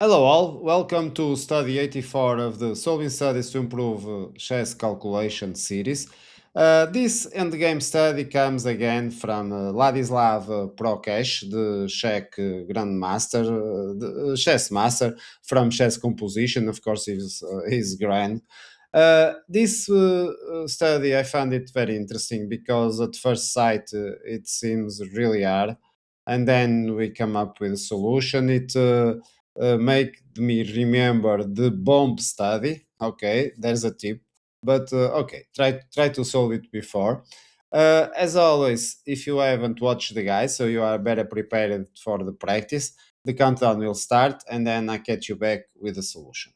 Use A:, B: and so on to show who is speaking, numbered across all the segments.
A: Hello all, welcome to study 84 of the Solving Studies to Improve Chess Calculation series. This endgame study comes again from Ladislav Prokeš, the Czech Grandmaster, the chess master from chess composition. Of course, he's grand. This study I found it very interesting because at first sight it seems really hard, and then we come up with a solution. It make me remember the bomb study. Okay, there's a tip, but okay, try to solve it before. As always, if you haven't watched the guide, so you are better prepared for the practice, the countdown will start, and then I catch you back with the solution.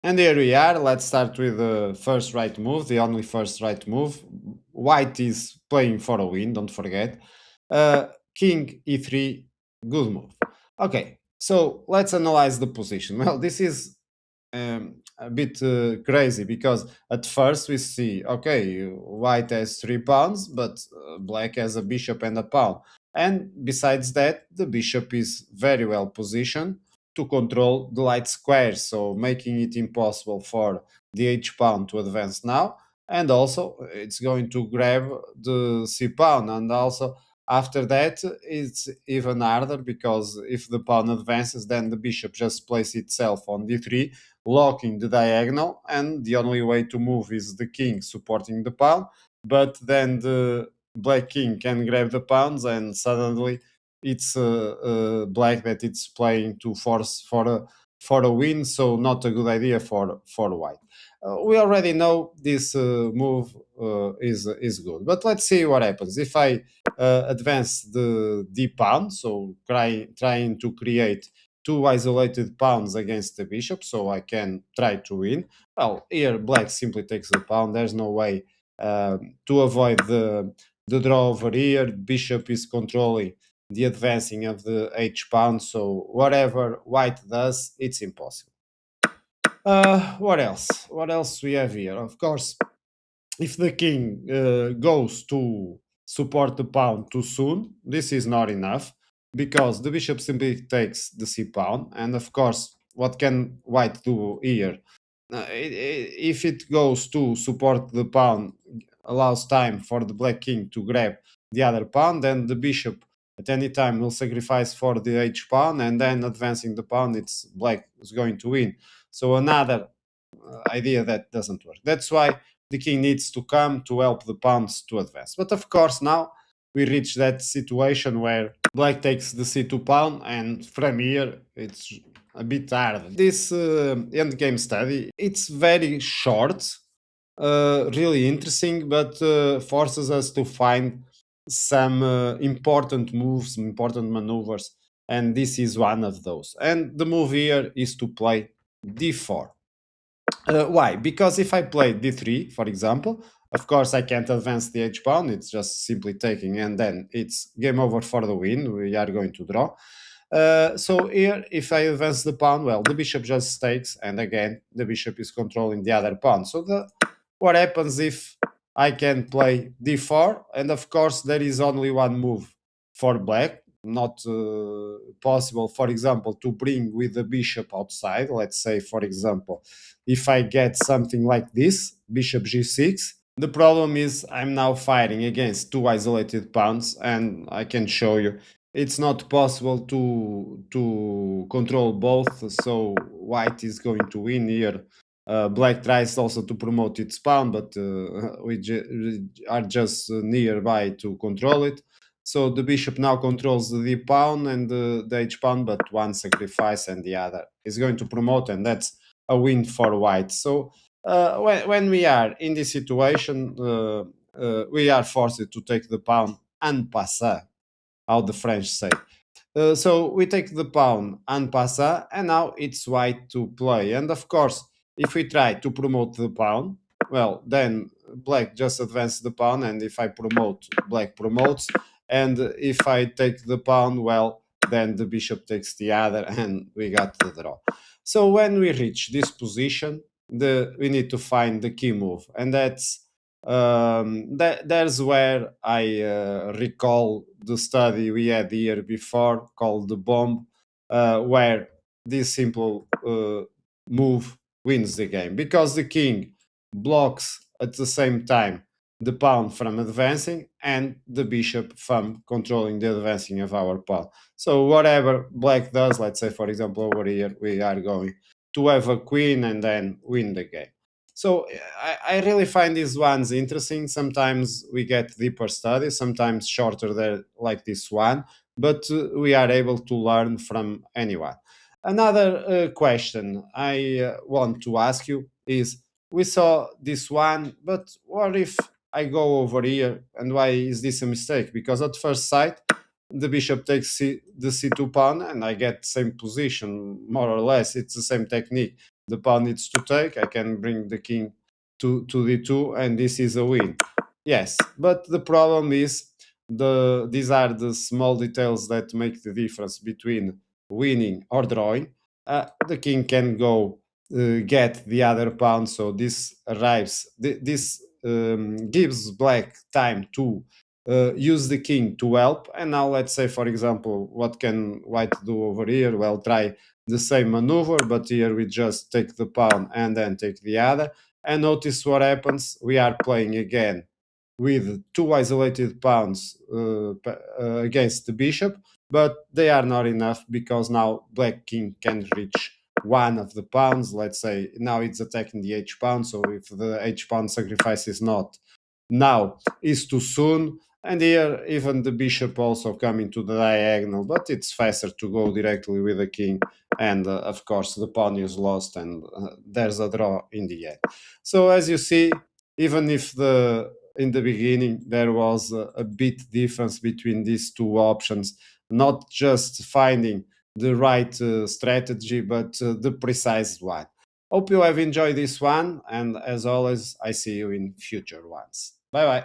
A: And here we are. Let's start with the first right move, the only first right move. White is playing for a win, don't forget. King e3, good move. Okay, so let's analyze the position. Well, this is a bit crazy because at first we see, okay, white has 3 pawns, but black has a bishop and a pawn. And besides that, the bishop is very well positioned to control the light square, so making it impossible for the h pawn to advance now. And also, it's going to grab the c pawn, and also after that, it's even harder because if the pawn advances, then the bishop just places itself on d3, blocking the diagonal, and the only way to move is the king supporting the pawn. But then the black king can grab the pawns, and suddenly it's black that it's playing to force for a win. So not a good idea for white. We already know this move is good, but let's see what happens if I advance the d pawn. So trying to create two isolated pawns against the bishop, so I can try to win. Well, here black simply takes the pawn. There's no way to avoid the draw over here. Bishop is controlling the advancing of the h pawn, so whatever white does, it's impossible. What else? What else we have here? Of course, if the king goes to support the pawn too soon, this is not enough because the bishop simply takes the c pawn. And of course, what can white do here? If it goes to support the pawn, allows time for the black king to grab the other pawn, then the bishop at any time will sacrifice for the h pawn, and then advancing the pawn, it's black is going to win. So another idea that doesn't work. That's why the king needs to come to help the pawns to advance. But of course, now we reach that situation where black takes the c2 pawn, and from here it's a bit hard. This endgame study, it's very short, really interesting, but forces us to find some important moves, important maneuvers, and this is one of those. And the move here is to play d4. Why? Because if I play d3, for example, of course I can't advance the h pawn. It's just simply taking, and then it's game over for the win. We are going to draw. So here, if I advance the pawn, well, the bishop just takes, and again the bishop is controlling the other pawn. So what happens if I can play d4? And of course, there is only one move for black. Not possible, for example, to bring with the bishop outside. Let's say, for example, if I get something like this, bishop g6, the problem is I'm now fighting against two isolated pawns, and I can show you it's not possible to control both. So white is going to win here. Black tries also to promote its pawn, but we are just nearby to control it. So the bishop now controls the d pawn and the h pawn, but one sacrifice and the other is going to promote, and that's a win for white. So when we are in this situation, we are forced to take the pawn en passant, how the French say. So we take the pawn en passant, and now it's white to play. And of course, if we try to promote the pawn, well, then black just advances the pawn, and if I promote, black promotes. And if I take the pawn, well, then the bishop takes the other, and we got the draw. So when we reach this position, we need to find the key move, and there's where I recall the study we had here before called the bomb, where this simple move wins the game because the king blocks at the same time the pawn from advancing and the bishop from controlling the advancing of our pawn. So whatever black does, let's say for example over here, we are going to have a queen and then win the game. So I really find these ones interesting. Sometimes we get deeper studies, sometimes shorter there, like this one, but we are able to learn from anyone. Another question I want to ask you is: we saw this one, but what if I go over here, and why is this a mistake? Because at first sight, the bishop takes the c2 pawn, and I get same position, more or less. It's the same technique. the pawn needs to take, I can bring the king to d2, and this is a win. Yes, but the problem is these are the small details that make the difference between winning or drawing. The king can go get the other pawn, so this arrives. This gives black time to use the king to help. And now let's say, for example, what can white do over here? Well, try the same maneuver, but here we just take the pawn and then take the other. And notice what happens. We are playing again with two isolated pawns against the bishop, but they are not enough because now black king can reach one of the pawns. Let's say now it's attacking the h pawn, so if the h pawn sacrifice is not now, is too soon. And here even the bishop also coming to the diagonal, but it's faster to go directly with the king, and of course the pawn is lost, and there's a draw in the end. So as you see, even if in the beginning there was a bit difference between these two options, not just finding the right strategy, but the precise one. Hope you have enjoyed this one, and as always, I see you in future ones. Bye bye.